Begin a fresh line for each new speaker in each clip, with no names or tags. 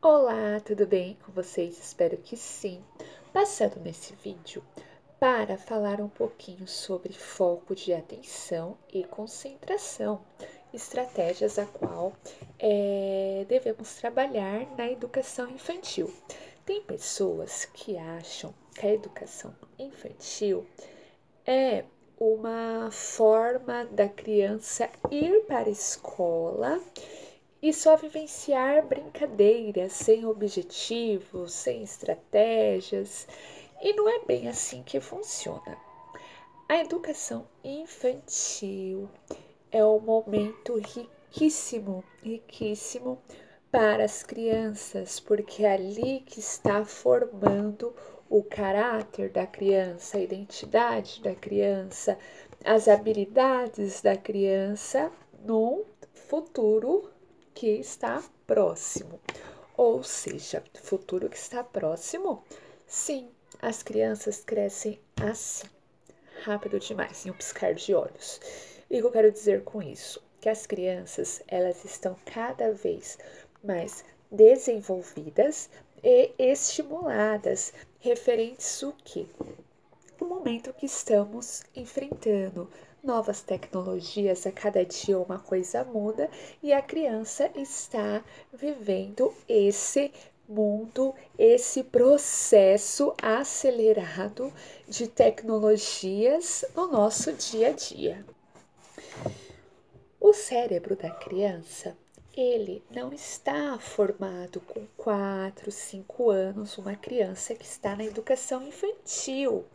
Olá, tudo bem com vocês? Espero que sim. Passando nesse vídeo para falar um pouquinho sobre foco de atenção e concentração, estratégias a qual devemos trabalhar na educação infantil. Tem pessoas que acham que a educação infantil é uma forma da criança ir para a escola e só vivenciar brincadeiras sem objetivos, sem estratégias, e não é bem assim que funciona. A educação infantil é um momento riquíssimo, riquíssimo para as crianças, porque é ali que está formando o caráter da criança, a identidade da criança, as habilidades da criança no futuro que está próximo. Ou seja, futuro que está próximo, sim, as crianças crescem assim, rápido demais, em um piscar de olhos. E o que eu quero dizer com isso? Que as crianças, elas estão cada vez mais desenvolvidas e estimuladas, referentes o quê? O momento que estamos enfrentando. Novas tecnologias, a cada dia uma coisa muda e a criança está vivendo esse mundo, esse processo acelerado de tecnologias no nosso dia a dia. O cérebro da criança, ele não está formado com 4, 5 anos, uma criança que está na educação infantil.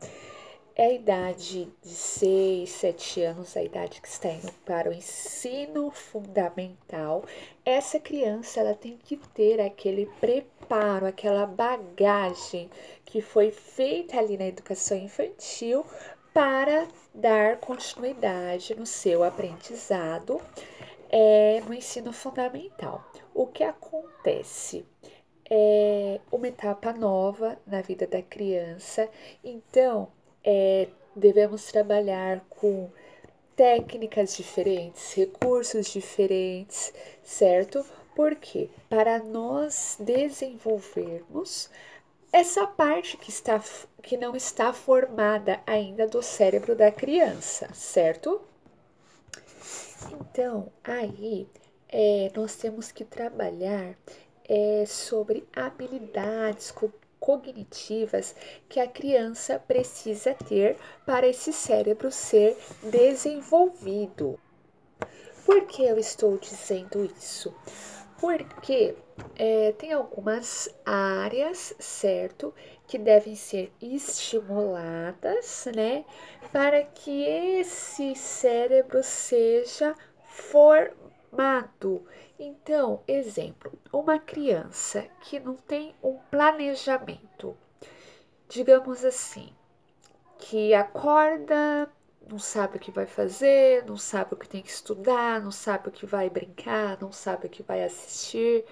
É a idade de 6, 7 anos, a idade que está indo para o ensino fundamental. Essa criança, ela tem que ter aquele preparo, aquela bagagem que foi feita ali na educação infantil para dar continuidade no seu aprendizado no ensino fundamental. O que acontece? É uma etapa nova na vida da criança, então devemos trabalhar com técnicas diferentes, recursos diferentes, certo? Porque para nós desenvolvermos essa parte que não está formada ainda do cérebro da criança, certo? Então, aí nós temos que trabalhar sobre habilidades cognitivas que a criança precisa ter para esse cérebro ser desenvolvido. Por que eu estou dizendo isso? Porque tem algumas áreas, certo, que devem ser estimuladas, né, para que esse cérebro seja formado. Então, exemplo, uma criança que não tem um planejamento, digamos assim, que acorda, não sabe o que vai fazer, não sabe o que tem que estudar, não sabe o que vai brincar, não sabe o que vai assistir,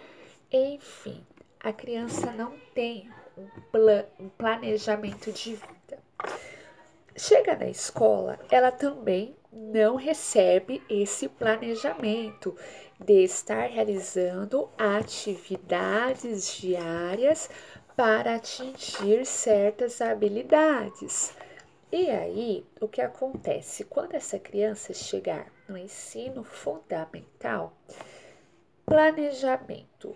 enfim, a criança não tem um planejamento de vida. Chega na escola, ela também não recebe esse planejamento de estar realizando atividades diárias para atingir certas habilidades. E aí, o que acontece? Quando essa criança chegar no ensino fundamental, planejamento.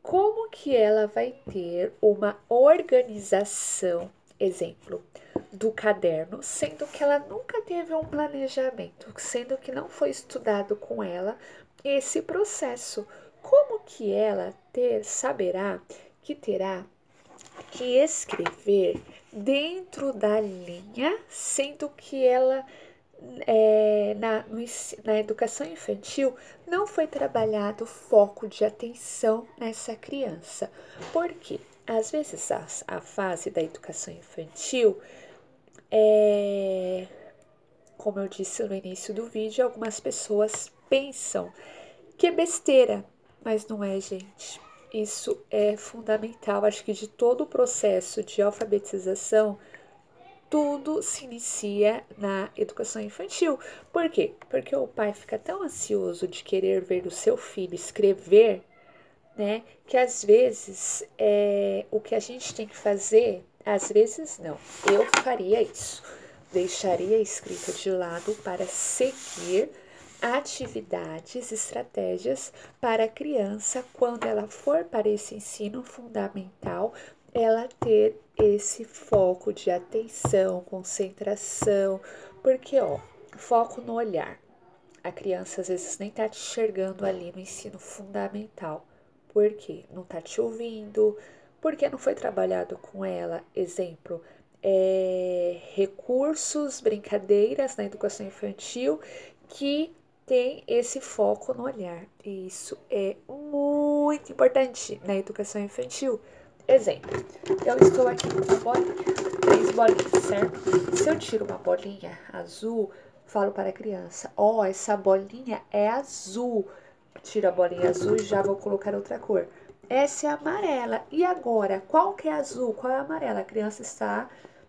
Como que ela vai ter uma organização, exemplo, do caderno, sendo que ela nunca teve um planejamento, sendo que não foi estudado com ela esse processo? Como que ela saberá que terá que escrever dentro da linha, sendo que ela na educação infantil não foi trabalhado foco de atenção nessa criança. Por quê? Às vezes a fase da educação infantil como eu disse no início do vídeo, algumas pessoas pensam que é besteira, mas não é, gente. Isso é fundamental. Acho que de todo o processo de alfabetização, tudo se inicia na educação infantil. Por quê? Porque o pai fica tão ansioso de querer ver o seu filho escrever né? Que às vezes o que a gente tem que fazer, às vezes não, eu faria isso. Deixaria a escrita de lado para seguir atividades, estratégias para a criança, quando ela for para esse ensino fundamental, ela ter esse foco de atenção, concentração, porque, ó, foco no olhar. A criança às vezes nem tá te enxergando ali no ensino fundamental. Por quê? Não tá te ouvindo, porque não foi trabalhado com ela. Exemplo, recursos, brincadeiras na educação infantil que tem esse foco no olhar. E isso é muito importante na educação infantil. Exemplo, eu estou aqui com uma bolinha, 3 bolinhas, certo? Se eu tiro uma bolinha azul, falo para a criança, ó, essa bolinha é azul. Tiro a bolinha azul e já vou colocar outra cor. Essa é amarela. E agora, qual que é azul? Qual é a amarela? A criança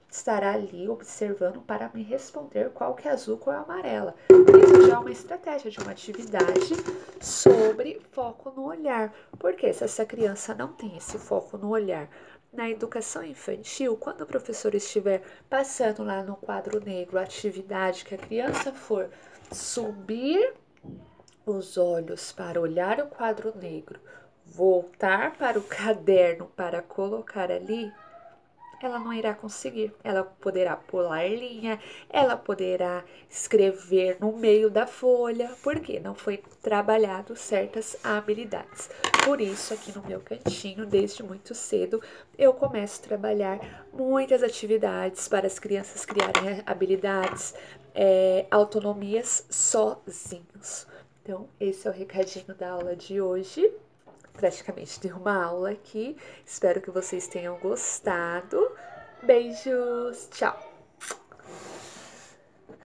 estará ali observando para me responder qual que é azul, qual é a amarela. Isso já é uma estratégia de uma atividade sobre foco no olhar. Porque se essa criança não tem esse foco no olhar, na educação infantil, quando o professor estiver passando lá no quadro negro a atividade que a criança for subir os olhos para olhar o quadro negro, voltar para o caderno para colocar ali, ela não irá conseguir. Ela poderá pular linha, ela poderá escrever no meio da folha, porque não foi trabalhado certas habilidades. Por isso, aqui no meu cantinho, desde muito cedo, eu começo a trabalhar muitas atividades para as crianças criarem habilidades, autonomias sozinhos. Então, esse é o recadinho da aula de hoje. Praticamente dei uma aula aqui. Espero que vocês tenham gostado. Beijos, tchau!